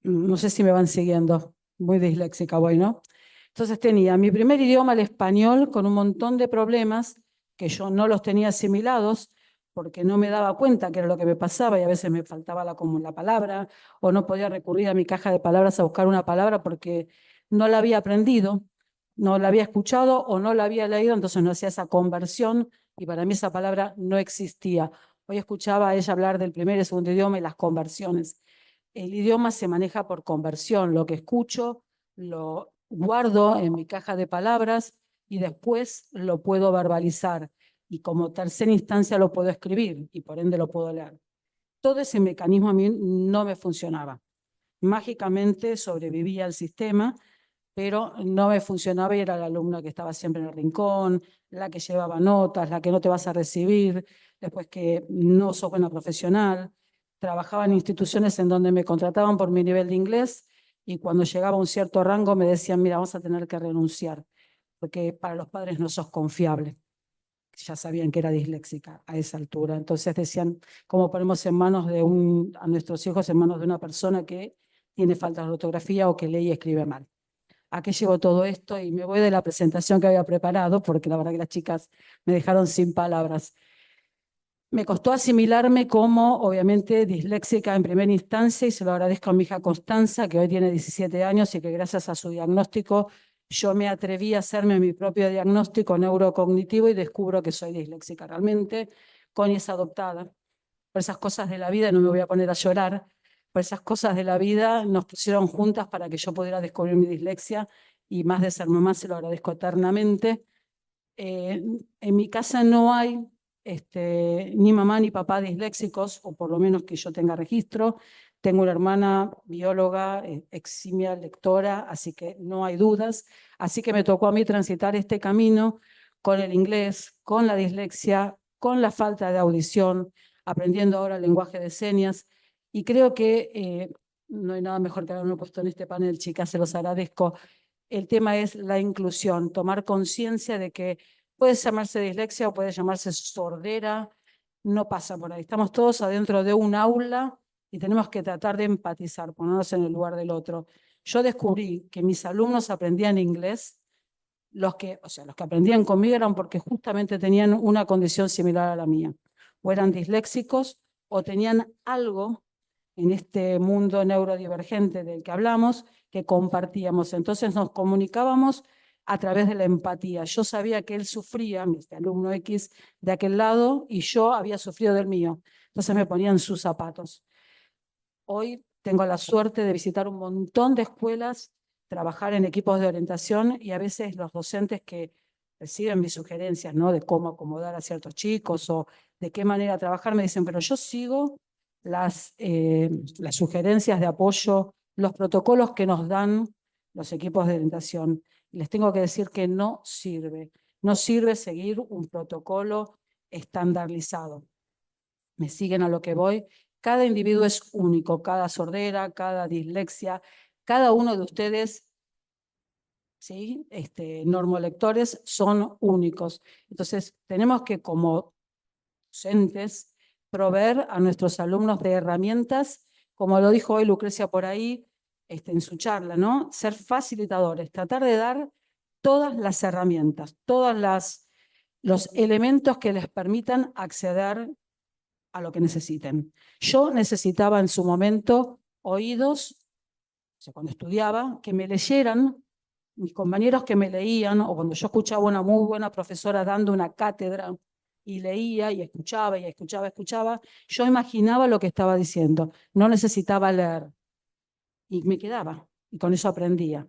No sé si me van siguiendo, muy disléxica voy, ¿no? Entonces tenía mi primer idioma, el español, con un montón de problemas que yo no los tenía asimilados porque no me daba cuenta que era lo que me pasaba y a veces me faltaba la palabra o no podía recurrir a mi caja de palabras a buscar una palabra porque no la había aprendido, no la había escuchado o no la había leído, entonces no hacía esa conversión y para mí esa palabra no existía. Hoy escuchaba a ella hablar del primer y segundo idioma y las conversiones. El idioma se maneja por conversión, lo que escucho lo guardo en mi caja de palabras y después lo puedo verbalizar y como tercera instancia lo puedo escribir y por ende lo puedo leer. Todo ese mecanismo a mí no me funcionaba. Mágicamente sobrevivía al sistema, pero no me funcionaba y era la alumna que estaba siempre en el rincón, la que llevaba notas, la que no te vas a recibir, después que no sos buena profesional. Trabajaba en instituciones en donde me contrataban por mi nivel de inglés y cuando llegaba a un cierto rango me decían, mira, vamos a tener que renunciar, porque para los padres no sos confiable. Ya sabían que era disléxica a esa altura. Entonces decían, ¿cómo ponemos en manos de a nuestros hijos en manos de una persona que tiene falta de ortografía o que lee y escribe mal? ¿A qué llevo todo esto? Y me voy de la presentación que había preparado, porque la verdad que las chicas me dejaron sin palabras. Me costó asimilarme como, obviamente, disléxica en primera instancia y se lo agradezco a mi hija Constanza, que hoy tiene 17 años y que gracias a su diagnóstico yo me atreví a hacerme mi propio diagnóstico neurocognitivo y descubro que soy disléxica realmente. Connie es adoptada. Por esas cosas de la vida, no me voy a poner a llorar, por esas cosas de la vida nos pusieron juntas para que yo pudiera descubrir mi dislexia y más de ser mamá se lo agradezco eternamente. En mi casa no hay ni mamá ni papá disléxicos, o por lo menos que yo tenga registro. Tengo una hermana bióloga, eximia lectora, así que no hay dudas. Así que me tocó a mí transitar este camino con el inglés, con la dislexia, con la falta de audición, aprendiendo ahora el lenguaje de señas. Y creo que no hay nada mejor que haberme puesto en este panel, chicas, se los agradezco. El tema es la inclusión, tomar conciencia de que puede llamarse dislexia o puede llamarse sordera, no pasa por ahí. Estamos todos adentro de un aula y tenemos que tratar de empatizar, ponernos en el lugar del otro. Yo descubrí que mis alumnos aprendían inglés, los que aprendían conmigo eran porque justamente tenían una condición similar a la mía, o eran disléxicos o tenían algo en este mundo neurodivergente del que hablamos, que compartíamos. Entonces nos comunicábamos a través de la empatía. Yo sabía que él sufría, este alumno X, de aquel lado, y yo había sufrido del mío. Entonces me ponía en sus zapatos. Hoy tengo la suerte de visitar un montón de escuelas, trabajar en equipos de orientación, y a veces los docentes que reciben mis sugerencias, ¿no?, de cómo acomodar a ciertos chicos o de qué manera trabajar, me dicen, pero yo sigo las sugerencias de apoyo, los protocolos que nos dan los equipos de orientación. Les tengo que decir que no sirve. No sirve seguir un protocolo estandarizado. Me siguen a lo que voy. Cada individuo es único, cada sordera, cada dislexia, cada uno de ustedes, ¿sí?, normolectores, son únicos. Entonces, tenemos que, como docentes, proveer a nuestros alumnos de herramientas, como lo dijo hoy Lucrecia por ahí en su charla, ¿no? Ser facilitadores, tratar de dar todas las herramientas, todos los elementos que les permitan acceder a lo que necesiten. Yo necesitaba en su momento oídos sea, cuando estudiaba, que me leyeran, mis compañeros que me leían, o cuando yo escuchaba una muy buena profesora dando una cátedra y leía y escuchaba, yo imaginaba lo que estaba diciendo, no necesitaba leer y me quedaba y con eso aprendía.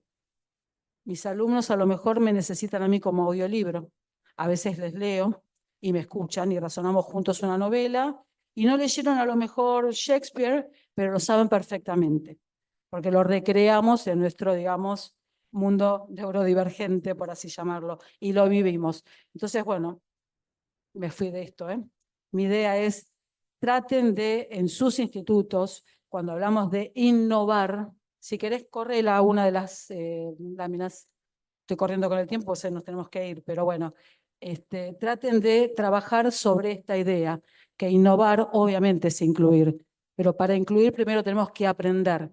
Mis alumnos a lo mejor me necesitan a mí como audiolibro, a veces les leo y me escuchan y razonamos juntos una novela y no leyeron a lo mejor Shakespeare, pero lo saben perfectamente, porque lo recreamos en nuestro, digamos, mundo neurodivergente, por así llamarlo, y lo vivimos. Entonces, bueno, me fui de esto, ¿eh? Mi idea es, traten de, en sus institutos, cuando hablamos de innovar, si querés, corre una de las láminas. Estoy corriendo con el tiempo, nos tenemos que ir, pero bueno, traten de trabajar sobre esta idea, que innovar obviamente es incluir, pero para incluir primero tenemos que aprender.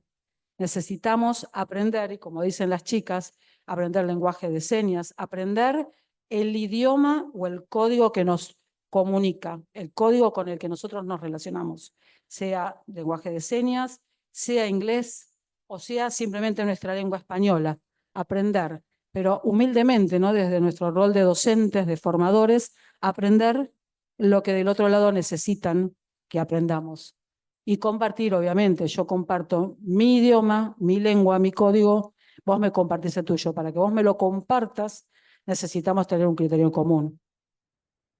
Necesitamos aprender, y como dicen las chicas, aprender lenguaje de señas, aprender el idioma o el código que nos comunica, el código con el que nosotros nos relacionamos, sea lenguaje de señas, sea inglés o sea simplemente nuestra lengua española. Aprender, pero humildemente, ¿no? Desde nuestro rol de docentes, de formadores, aprender lo que del otro lado necesitan que aprendamos. Y compartir, obviamente, yo comparto mi idioma, mi lengua, mi código, vos me compartís el tuyo. Para que vos me lo compartas, necesitamos tener un criterio común.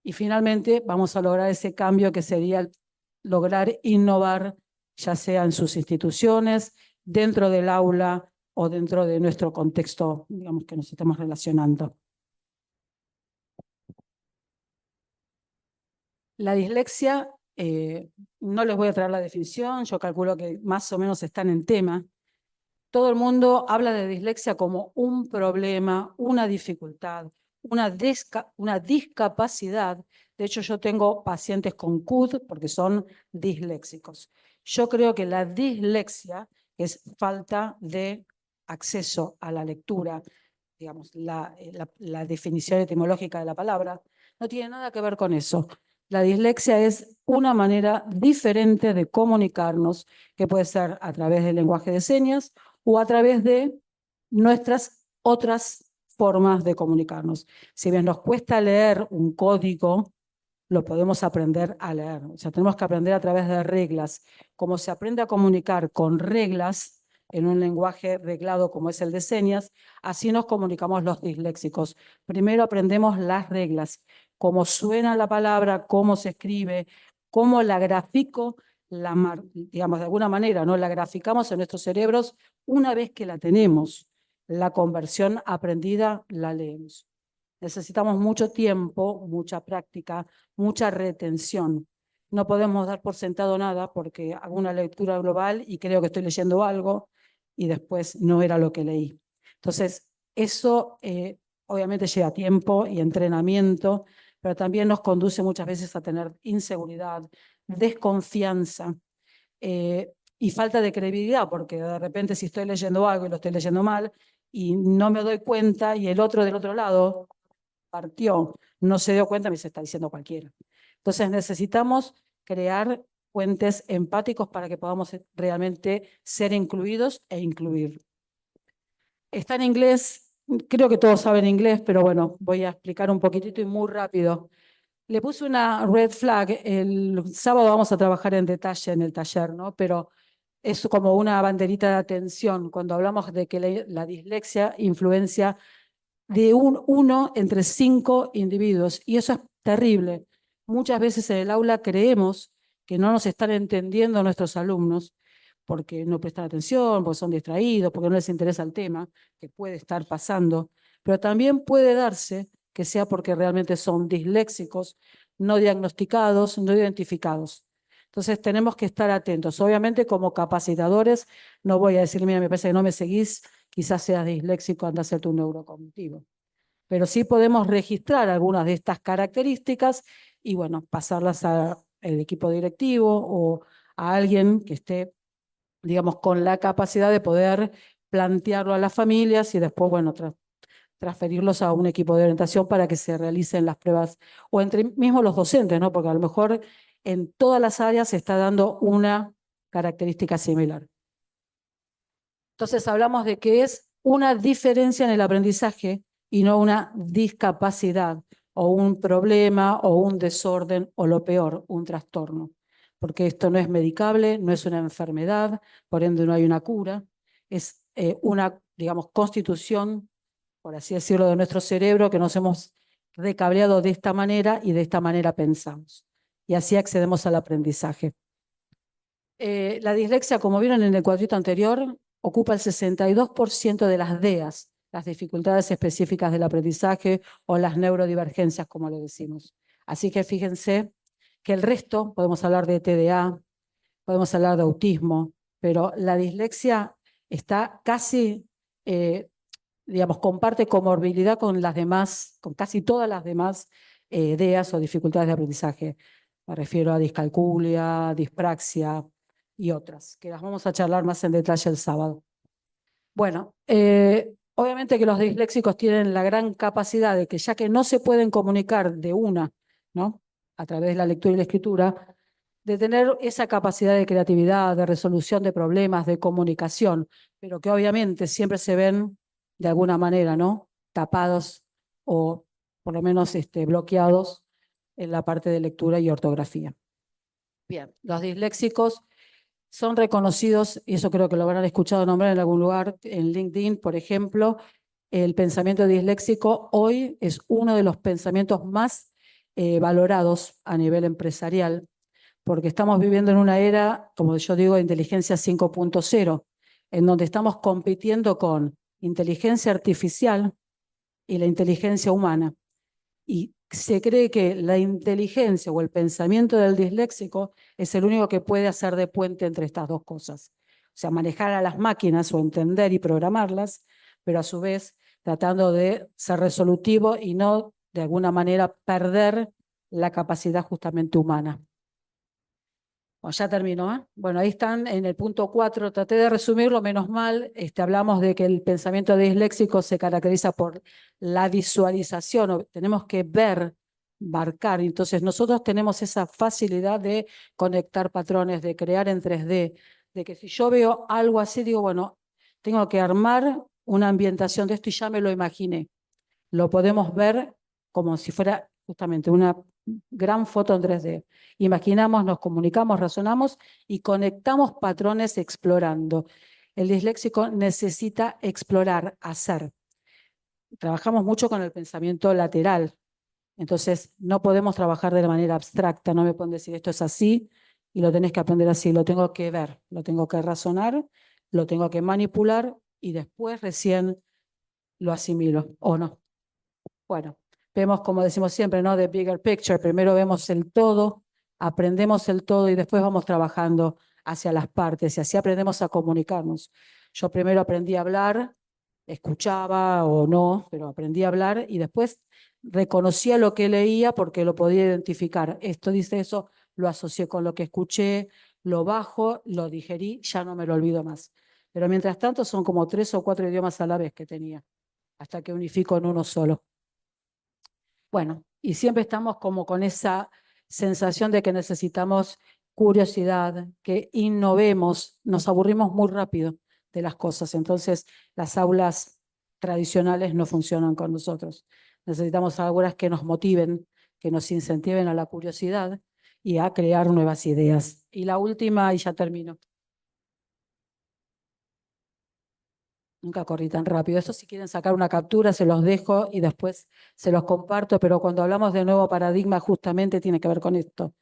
Y finalmente vamos a lograr ese cambio que sería lograr innovar, ya sea en sus instituciones, dentro del aula o dentro de nuestro contexto, digamos, que nos estamos relacionando. La dislexia, no les voy a traer la definición, yo calculo que más o menos están en tema. Todo el mundo habla de dislexia como un problema, una dificultad, una discapacidad. De hecho, yo tengo pacientes con CUD porque son disléxicos. Yo creo que la dislexia es falta de acceso a la lectura, digamos, la definición etimológica de la palabra, no tiene nada que ver con eso. La dislexia es una manera diferente de comunicarnos, que puede ser a través del lenguaje de señas o a través de nuestras otras formas de comunicarnos. Si bien nos cuesta leer un código, lo podemos aprender a leer. O sea, tenemos que aprender a través de reglas. Como se aprende a comunicar con reglas en un lenguaje reglado como es el de señas, así nos comunicamos los disléxicos. Primero aprendemos las reglas, cómo suena la palabra, cómo se escribe, cómo la grafico, digamos, de alguna manera, ¿no? La graficamos en nuestros cerebros una vez que la tenemos. La conversión aprendida la leemos. Necesitamos mucho tiempo, mucha práctica, mucha retención. No podemos dar por sentado nada porque hago una lectura global y creo que estoy leyendo algo y después no era lo que leí. Entonces, eso obviamente lleva tiempo y entrenamiento, pero también nos conduce muchas veces a tener inseguridad, desconfianza y falta de credibilidad, porque de repente si estoy leyendo algo y lo estoy leyendo mal y no me doy cuenta y el otro del otro lado partió, no se dio cuenta, me se está diciendo cualquiera. Entonces necesitamos crear puentes empáticos para que podamos realmente ser incluidos e incluir. Está en inglés, creo que todos saben inglés, pero bueno, voy a explicar un poquitito y muy rápido. Le puse una red flag, el sábado vamos a trabajar en detalle en el taller, ¿no? Pero es como una banderita de atención cuando hablamos de que la dislexia influencia de uno entre 5 individuos. Y eso es terrible. Muchas veces en el aula creemos que no nos están entendiendo nuestros alumnos porque no prestan atención, porque son distraídos, porque no les interesa el tema, que puede estar pasando. Pero también puede darse que sea porque realmente son disléxicos, no diagnosticados, no identificados. Entonces tenemos que estar atentos. Obviamente como capacitadores no voy a decir, mira, me parece que no me seguís, quizás seas disléxico, anda a hacer tu neurocognitivo. Pero sí podemos registrar algunas de estas características y, bueno, pasarlas al equipo directivo o a alguien que esté, digamos, con la capacidad de poder plantearlo a las familias y después, bueno, transferirlos a un equipo de orientación para que se realicen las pruebas o entre mismos los docentes, ¿no? Porque a lo mejor en todas las áreas se está dando una característica similar. Entonces hablamos de que es una diferencia en el aprendizaje y no una discapacidad o un problema o un desorden o lo peor, un trastorno. Porque esto no es medicable, no es una enfermedad, por ende no hay una cura, es una, digamos, constitución, por así decirlo, de nuestro cerebro que nos hemos recableado de esta manera y de esta manera pensamos. Y así accedemos al aprendizaje. La dislexia, como vieron en el cuadrito anterior, ocupa el 62% de las DEAs, las dificultades específicas del aprendizaje o las neurodivergencias, como le decimos. Así que fíjense que el resto, podemos hablar de TDA, podemos hablar de autismo, pero la dislexia está casi, digamos, comparte comorbilidad con las demás, con casi todas las demás DEAs o dificultades de aprendizaje. Me refiero a discalculia, dispraxia y otras, que las vamos a charlar más en detalle el sábado. Bueno, obviamente que los disléxicos tienen la gran capacidad de que ya que no se pueden comunicar de una, ¿no?, a través de la lectura y la escritura, de tener esa capacidad de creatividad, de resolución de problemas, de comunicación, pero que obviamente siempre se ven de alguna manera, ¿no?, tapados o por lo menos bloqueados en la parte de lectura y ortografía. Bien, los disléxicos son reconocidos, y eso creo que lo habrán escuchado nombrar en algún lugar, en LinkedIn, por ejemplo. El pensamiento disléxico hoy es uno de los pensamientos más valorados a nivel empresarial, porque estamos viviendo en una era, como yo digo, de inteligencia 5.0, en donde estamos compitiendo con inteligencia artificial y la inteligencia humana. Y se cree que la inteligencia o el pensamiento del disléxico es el único que puede hacer de puente entre estas dos cosas. O sea, manejar a las máquinas o entender y programarlas, pero a su vez tratando de ser resolutivo y no de alguna manera perder la capacidad justamente humana. Bueno, ya terminó, ¿eh? Bueno, ahí están en el punto 4, traté de resumirlo, menos mal, hablamos de que el pensamiento disléxico se caracteriza por la visualización, tenemos que ver, marcar, entonces nosotros tenemos esa facilidad de conectar patrones, de crear en 3D, de que si yo veo algo así, digo, bueno, tengo que armar una ambientación de esto y ya me lo imaginé. Lo podemos ver como si fuera justamente una gran foto en 3D. Imaginamos, nos comunicamos, razonamos y conectamos patrones explorando. El disléxico necesita explorar, hacer. Trabajamos mucho con el pensamiento lateral. Entonces, no podemos trabajar de manera abstracta. No me pueden decir esto es así y lo tenés que aprender así. Lo tengo que ver, lo tengo que razonar, lo tengo que manipular y después recién lo asimilo o no. Bueno, vemos, como decimos siempre, ¿no?, the bigger picture. Primero vemos el todo, aprendemos el todo y después vamos trabajando hacia las partes y así aprendemos a comunicarnos. Yo primero aprendí a hablar, escuchaba o no, pero aprendí a hablar y después reconocía lo que leía porque lo podía identificar. Esto dice eso, lo asocié con lo que escuché, lo bajo, lo digerí, ya no me lo olvido más. Pero mientras tanto son como 3 o 4 idiomas a la vez que tenía, hasta que unifico en uno solo. Bueno, y siempre estamos como con esa sensación de que necesitamos curiosidad, que innovemos, nos aburrimos muy rápido de las cosas. Entonces, las aulas tradicionales no funcionan con nosotros. Necesitamos aulas que nos motiven, que nos incentiven a la curiosidad y a crear nuevas ideas. Y la última, y ya termino. Nunca corrí tan rápido. Eso si quieren sacar una captura, se los dejo y después se los comparto, pero cuando hablamos de nuevo paradigma justamente tiene que ver con esto,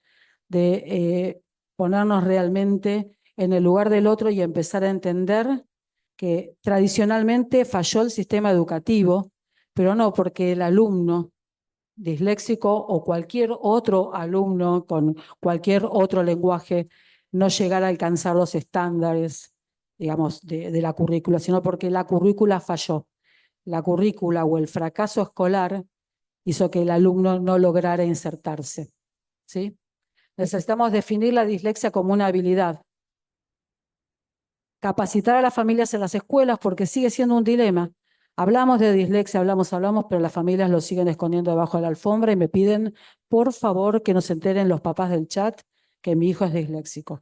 de ponernos realmente en el lugar del otro y empezar a entender que tradicionalmente falló el sistema educativo, pero no porque el alumno disléxico o cualquier otro alumno con cualquier otro lenguaje no llegara a alcanzar los estándares, digamos, de la currícula, sino porque la currícula falló. La currícula o el fracaso escolar hizo que el alumno no lograra insertarse, ¿sí? Necesitamos definir la dislexia como una habilidad. Capacitar a las familias en las escuelas porque sigue siendo un dilema. Hablamos de dislexia, hablamos, pero las familias lo siguen escondiendo debajo de la alfombra y me piden, por favor, que nos enteren los papás del chat que mi hijo es disléxico.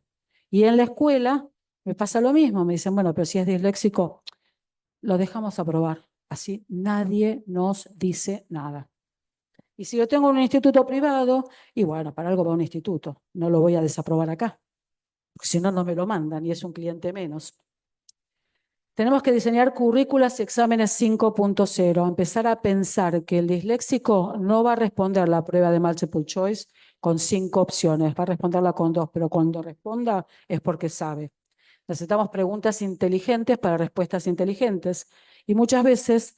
Y en la escuela Me pasa lo mismo, me dicen, bueno, pero si es disléxico, lo dejamos aprobar. Así nadie nos dice nada. Y si yo tengo un instituto privado, y bueno, para algo va a un instituto, no lo voy a desaprobar acá, porque si no, no me lo mandan y es un cliente menos. Tenemos que diseñar currículas y exámenes 5.0, empezar a pensar que el disléxico no va a responder la prueba de multiple choice con 5 opciones, va a responderla con 2, pero cuando responda es porque sabe. Necesitamos preguntas inteligentes para respuestas inteligentes. Y muchas veces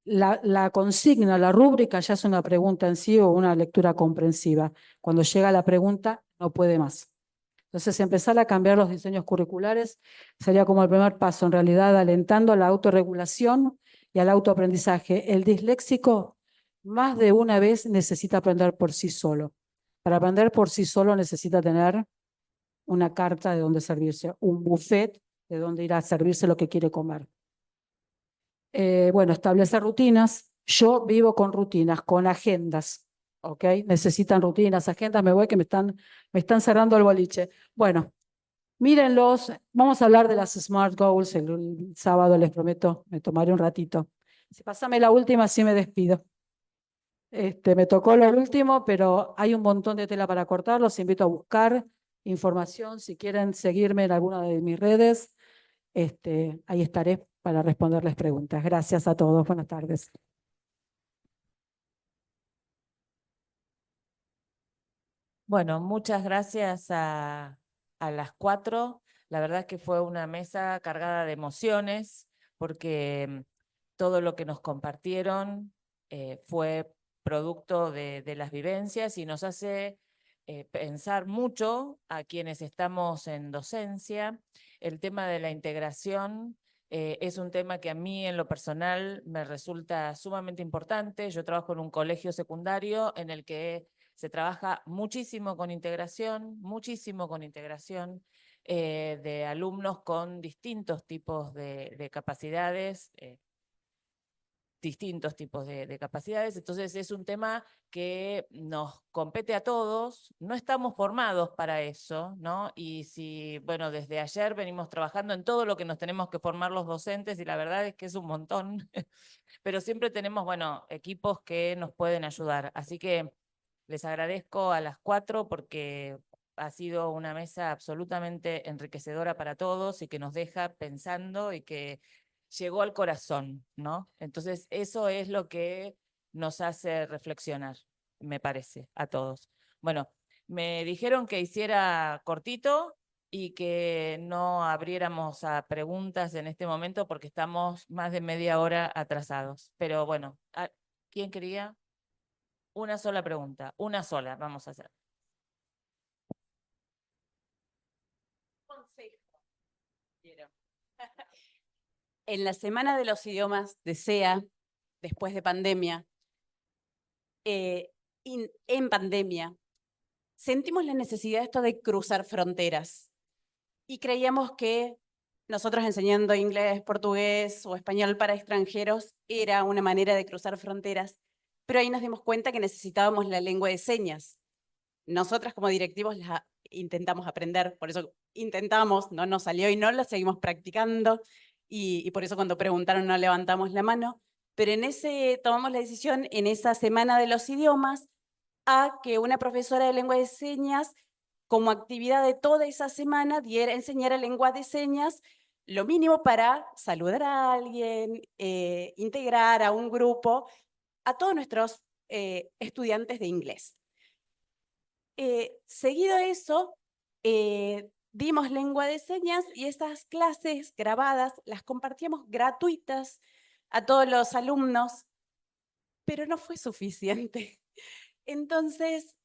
la consigna, la rúbrica ya es una pregunta en sí o una lectura comprensiva. Cuando llega la pregunta, no puede más. Entonces, empezar a cambiar los diseños curriculares sería como el primer paso, en realidad, alentando a la autorregulación y al autoaprendizaje. El disléxico más de una vez necesita aprender por sí solo. Para aprender por sí solo necesita tener una carta de dónde servirse, un buffet de dónde ir a servirse lo que quiere comer. Bueno, establecer rutinas. Yo vivo con rutinas, con agendas. ¿Ok? Necesitan rutinas, agendas, me voy que me están cerrando el boliche. Bueno, mírenlos. Vamos a hablar de las SMART Goals. El sábado les prometo, me tomaré un ratito. Si pasame la última, sí me despido. Me tocó lo último, pero hay un montón de tela para cortar. Los invito a buscar información. Si quieren seguirme en alguna de mis redes, ahí estaré para responderles preguntas. Gracias a todos. Buenas tardes. Bueno, muchas gracias a las 4. La verdad es que fue una mesa cargada de emociones porque todo lo que nos compartieron fue producto de las vivencias y nos hace pensar mucho a quienes estamos en docencia. El tema de la integración es un tema que a mí en lo personal me resulta sumamente importante. Yo trabajo en un colegio secundario en el que se trabaja muchísimo con integración de alumnos con distintos tipos de capacidades, entonces es un tema que nos compete a todos, no estamos formados para eso, ¿no? Y si, bueno, desde ayer venimos trabajando en todo lo que nos tenemos que formar los docentes y la verdad es que es un montón, pero siempre tenemos, bueno, equipos que nos pueden ayudar, así que les agradezco a las 4 porque ha sido una mesa absolutamente enriquecedora para todos y que nos deja pensando y que llegó al corazón, ¿no? Entonces, eso es lo que nos hace reflexionar, me parece, a todos. Bueno, me dijeron que hiciera cortito y que no abriéramos a preguntas en este momento porque estamos más de media hora atrasados. Pero bueno, ¿quién quería? Una sola pregunta, una sola vamos a hacer. Consejo. En la Semana de los Idiomas de SEA, después de pandemia, en pandemia, sentimos la necesidad esto de cruzar fronteras y creíamos que nosotros enseñando inglés, portugués o español para extranjeros era una manera de cruzar fronteras, pero ahí nos dimos cuenta que necesitábamos la lengua de señas. Nosotras como directivos la intentamos aprender, por eso intentamos, no nos salió y no la seguimos practicando y por eso cuando preguntaron no levantamos la mano, pero tomamos la decisión en esa Semana de los Idiomas a que una profesora de lengua de señas como actividad de toda esa semana enseñara lengua de señas, lo mínimo para saludar a alguien, integrar a un grupo, a todos nuestros estudiantes de inglés. Seguido eso, dimos lengua de señas y estas clases grabadas las compartíamos gratuitas a todos los alumnos, pero no fue suficiente. Entonces,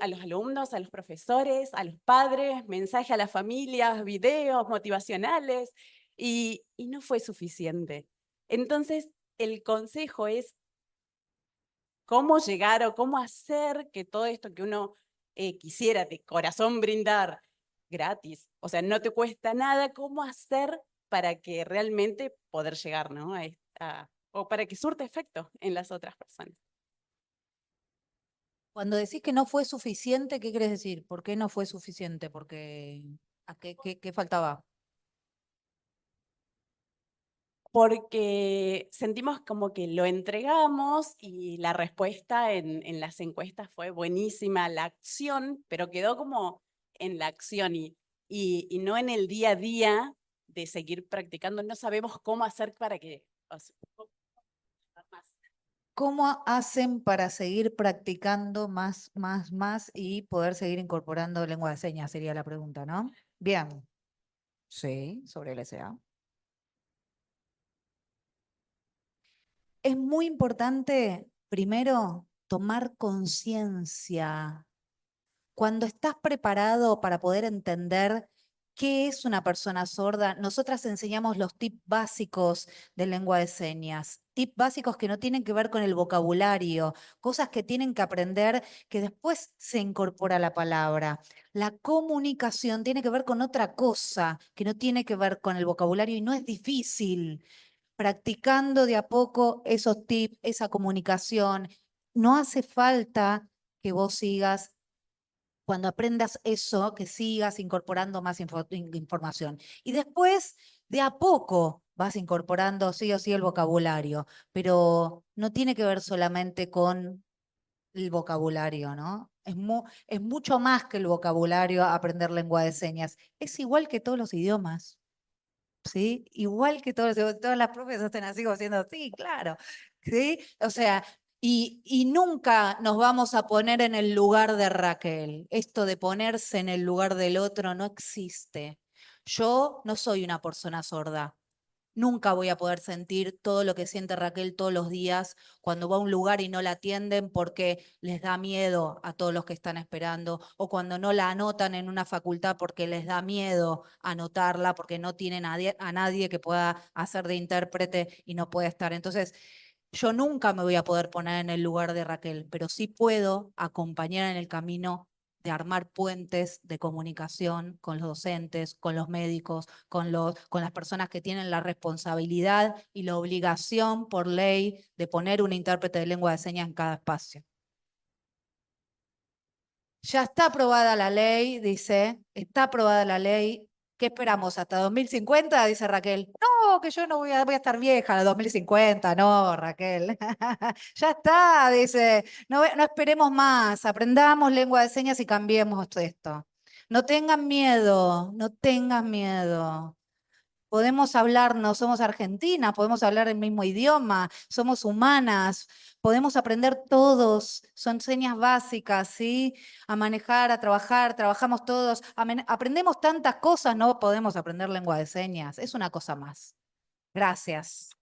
a los alumnos, a los profesores, a los padres, mensajes a las familias, videos motivacionales, y no fue suficiente. Entonces, el consejo es cómo llegar o cómo hacer que todo esto que uno quisiera de corazón brindar gratis, o sea, no te cuesta nada, cómo hacer para que realmente poder llegar, ¿no? O para que surte efecto en las otras personas. Cuando decís que no fue suficiente, ¿qué querés decir? ¿Por qué no fue suficiente? Porque, ¿qué faltaba? porque sentimos como que lo entregamos y la respuesta en las encuestas fue buenísima, la acción, pero quedó como en la acción y no en el día a día de seguir practicando. No sabemos cómo hacer para que... ¿Cómo hacen para seguir practicando más y poder seguir incorporando lengua de señas? Sería la pregunta, ¿no? Bien. Sí, sobre el SA. Es muy importante, primero, tomar conciencia. Cuando estás preparado para poder entender qué es una persona sorda, nosotras enseñamos los tips básicos de lengua de señas. Tips básicos que no tienen que ver con el vocabulario, cosas que tienen que aprender que después se incorpora la palabra. La comunicación tiene que ver con otra cosa, que no tiene que ver con el vocabulario y no es difícil. Practicando de a poco esos tips, esa comunicación, no hace falta que vos sigas cuando aprendas eso, que sigas incorporando más información. Y después, de a poco, vas incorporando sí o sí el vocabulario, pero no tiene que ver solamente con el vocabulario, ¿no? Es mucho más que el vocabulario aprender lengua de señas. Es igual que todos los idiomas, ¿sí? Igual que todas las profes hacen así, como haciendo, sí, claro, ¿sí? O sea, y nunca nos vamos a poner en el lugar de Raquel. Esto de ponerse en el lugar del otro no existe. Yo no soy una persona sorda. Nunca voy a poder sentir todo lo que siente Raquel todos los días cuando va a un lugar y no la atienden porque les da miedo a todos los que están esperando, o cuando no la anotan en una facultad porque les da miedo anotarla porque no tienen a nadie que pueda hacer de intérprete y no puede estar. Entonces, yo nunca me voy a poder poner en el lugar de Raquel, pero sí puedo acompañar en el camino de armar puentes de comunicación con los docentes, con los médicos, con las personas que tienen la responsabilidad y la obligación por ley de poner un intérprete de lengua de señas en cada espacio. Ya está aprobada la ley, dice, está aprobada la ley. ¿Qué esperamos? ¿Hasta 2050? Dice Raquel. No, que yo no voy a estar vieja a 2050. No, Raquel. Ya está, dice. No, no esperemos más. Aprendamos lengua de señas y cambiemos esto. No tengan miedo, no tengan miedo. Podemos hablarnos, somos argentinas, podemos hablar el mismo idioma, somos humanas, podemos aprender todos, son señas básicas, ¿sí? A manejar, a trabajar, trabajamos todos, aprendemos tantas cosas, no podemos aprender lengua de señas, es una cosa más. Gracias.